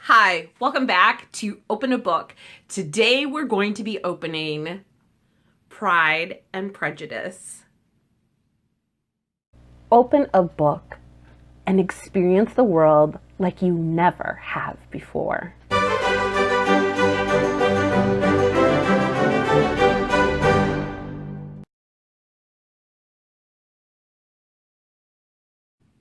Hi, welcome back to Open a Book. Today we're going to be opening Pride and Prejudice. Open a book and experience the world like you never have before.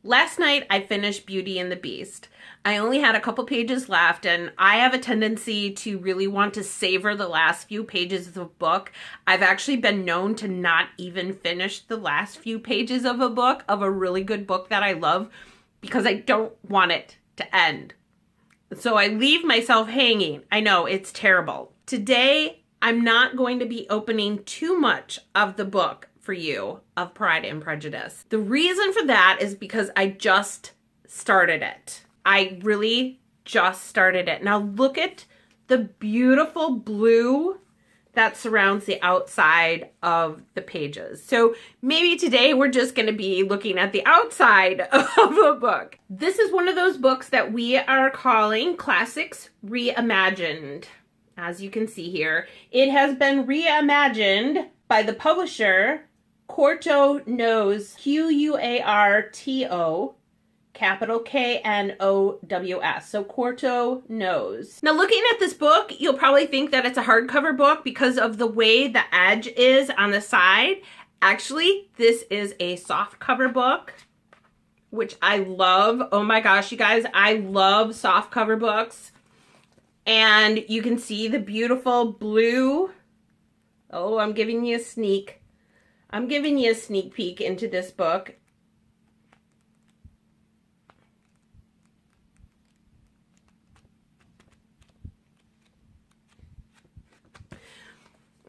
Last night I finished Beauty and the Beast. I only had a couple pages left, and I have a tendency to really want to savor the last few pages of a book. I've actually been known to not even finish the last few pages of a book, of a really good book that I love, because I don't want it to end. So I leave myself hanging. I know, it's terrible. Today, I'm not going to be opening too much of the book for you of Pride and Prejudice. The reason for that is because I just started it. I really just started it. Now look at the beautiful blue that surrounds the outside of the pages. So maybe today we're just going to be looking at the outside of a book. This is one of those books that we are calling Classics Reimagined. As you can see here, it has been reimagined by the publisher Quarto Knows, Q-U-A-R-T-O, capital K-N-O-W-S. So Quarto Knows. Now looking at this book, you'll probably think that it's a hardcover book because of the way the edge is on the side. Actually, this is a softcover book, which I love. Oh my gosh, you guys, I love softcover books. And you can see the beautiful blue. Oh, I'm giving you a sneak peek into this book.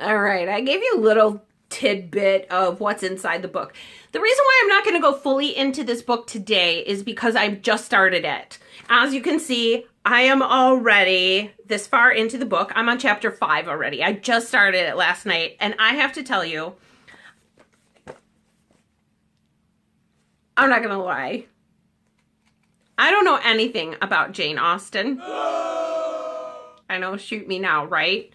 All right, I gave you a little tidbit of what's inside the book. The reason why I'm not going to go fully into this book today is because I've just started it. As you can see, I am already this far into the book. I'm on chapter 5 already. I just started it last night, and I have to tell you, I'm not going to lie. I don't know anything about Jane Austen. I know, shoot me now, right?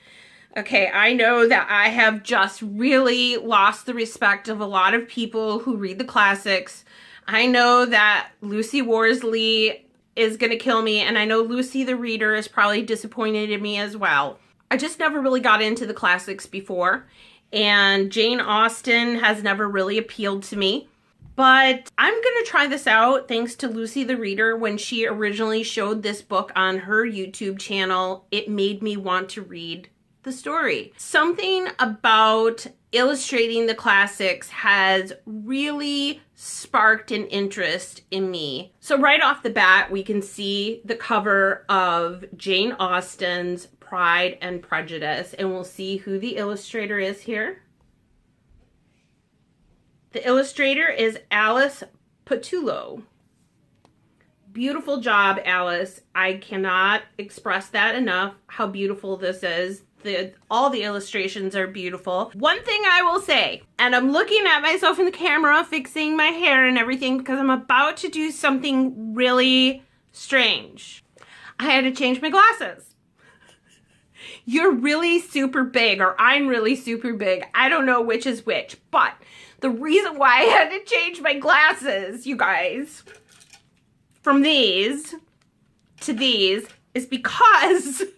Okay, I know that I have just really lost the respect of a lot of people who read the classics. I know that Lucy Worsley is going to kill me, and I know Lucy the reader is probably disappointed in me as well. I just never really got into the classics before, and Jane Austen has never really appealed to me. But I'm going to try this out thanks to Lucy the Reader. When she originally showed this book on her YouTube channel, it made me want to read the story. Something about illustrating the classics has really sparked an interest in me. So right off the bat, we can see the cover of Jane Austen's Pride and Prejudice, and we'll see who the illustrator is here. The illustrator is Alice Patullo. Beautiful job, Alice. I cannot express that enough, how beautiful this is. All the illustrations are beautiful. One thing I will say, and I'm looking at myself in the camera, fixing my hair and everything because I'm about to do something really strange. I had to change my glasses. You're really super big, or I'm really super big. I don't know which is which, but the reason why I had to change my glasses, you guys, from these to these is because look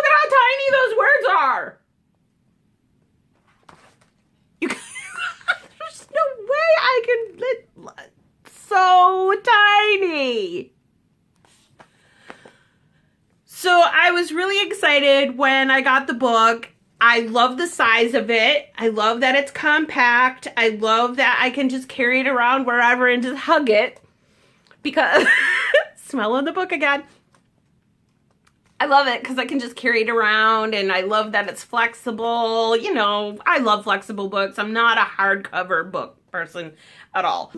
at how tiny those words are. You guys, there's no way I can, so tiny. So I was really excited when I got the book. I love the size of it. I love that it's compact. I love that I can just carry it around wherever and just hug it. Because, smelling the book again. I love it because I can just carry it around, and I love that it's flexible. You know, I love flexible books. I'm not a hardcover book person at all.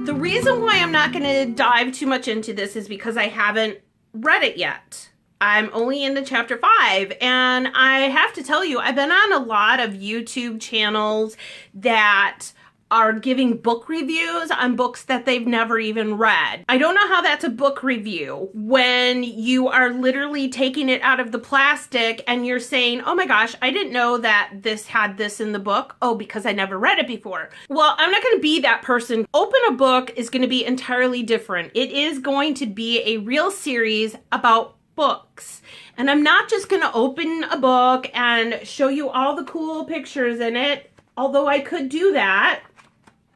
The reason why I'm not going to to dive too much into this is because I haven't read it yet. I'm only into chapter 5, and I have to tell you, I've been on a lot of YouTube channels that are giving book reviews on books that they've never even read. I don't know how that's a book review when you are literally taking it out of the plastic and you're saying, oh my gosh, I didn't know that this had this in the book. Oh, because I never read it before. Well, I'm not going to be that person. Open a Book is going to be entirely different. It is going to be a real series about books. And I'm not just going to open a book and show you all the cool pictures in it, although I could do that.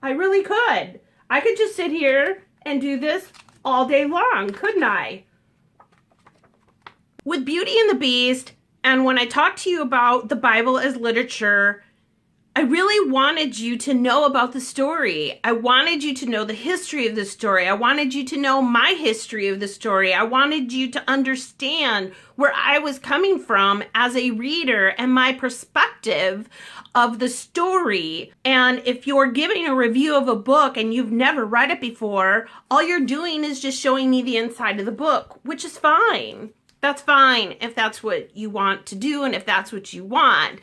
I really could. I could just sit here and do this all day long, couldn't I? With Beauty and the Beast, and when I talked to you about the Bible as literature, I really wanted you to know about the story. I wanted you to know the history of the story. I wanted you to know my history of the story. I wanted you to understand where I was coming from as a reader and my perspective of the story. And if you're giving a review of a book and you've never read it before, all you're doing is just showing me the inside of the book, which is fine. That's fine if that's what you want to do and if that's what you want.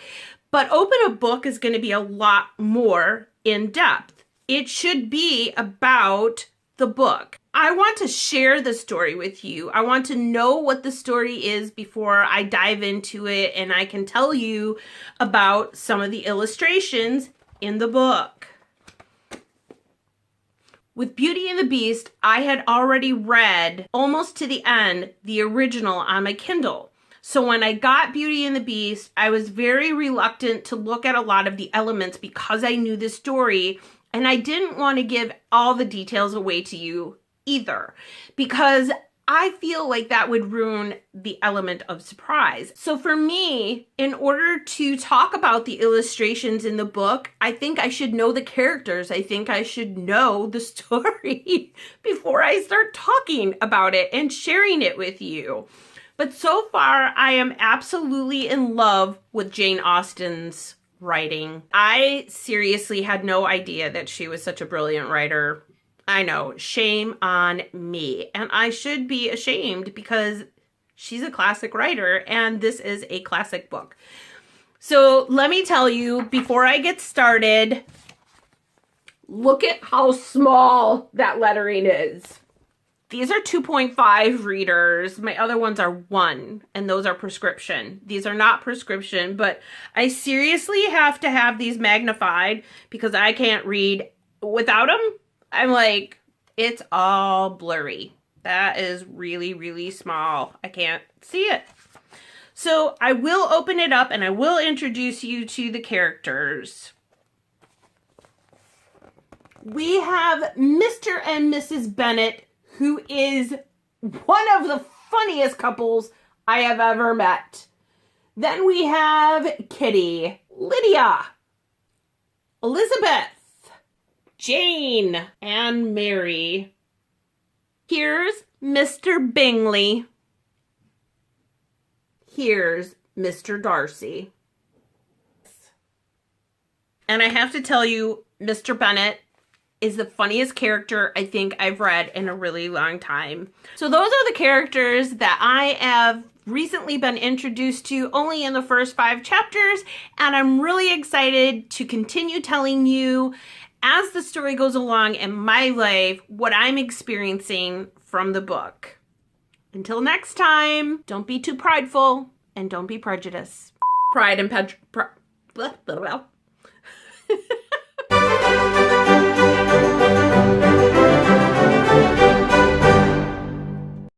But Open a Book is going to be a lot more in depth. It should be about the book. I want to share the story with you. I want to know what the story is before I dive into it, and I can tell you about some of the illustrations in the book. With Beauty and the Beast, I had already read almost to the end the original on my Kindle. So when I got Beauty and the Beast, I was very reluctant to look at a lot of the elements because I knew the story, and I didn't want to give all the details away to you either, because I feel like that would ruin the element of surprise. So for me, in order to talk about the illustrations in the book, I think I should know the characters. I think I should know the story before I start talking about it and sharing it with you. But so far, I am absolutely in love with Jane Austen's writing. I seriously had no idea that she was such a brilliant writer. I know, shame on me. And I should be ashamed because she's a classic writer and this is a classic book. So let me tell you, before I get started, look at how small that lettering is. These are 2.5 readers. My other ones are 1, and those are prescription. These are not prescription, but I seriously have to have these magnified because I can't read without them. I'm like, it's all blurry. That is really, really small. I can't see it. So I will open it up and I will introduce you to the characters. We have Mr. and Mrs. Bennet, who is one of the funniest couples I have ever met. Then we have Kitty, Lydia, Elizabeth, Jane, and Mary. Here's Mr. Bingley. Here's Mr. Darcy. And I have to tell you, Mr. Bennet is the funniest character I think I've read in a really long time. So those are the characters that I have recently been introduced to only in the first 5 chapters, and I'm really excited to continue telling you as the story goes along in my life what I'm experiencing from the book. Until next time, don't be too prideful and don't be prejudiced. Pride and Prejudice.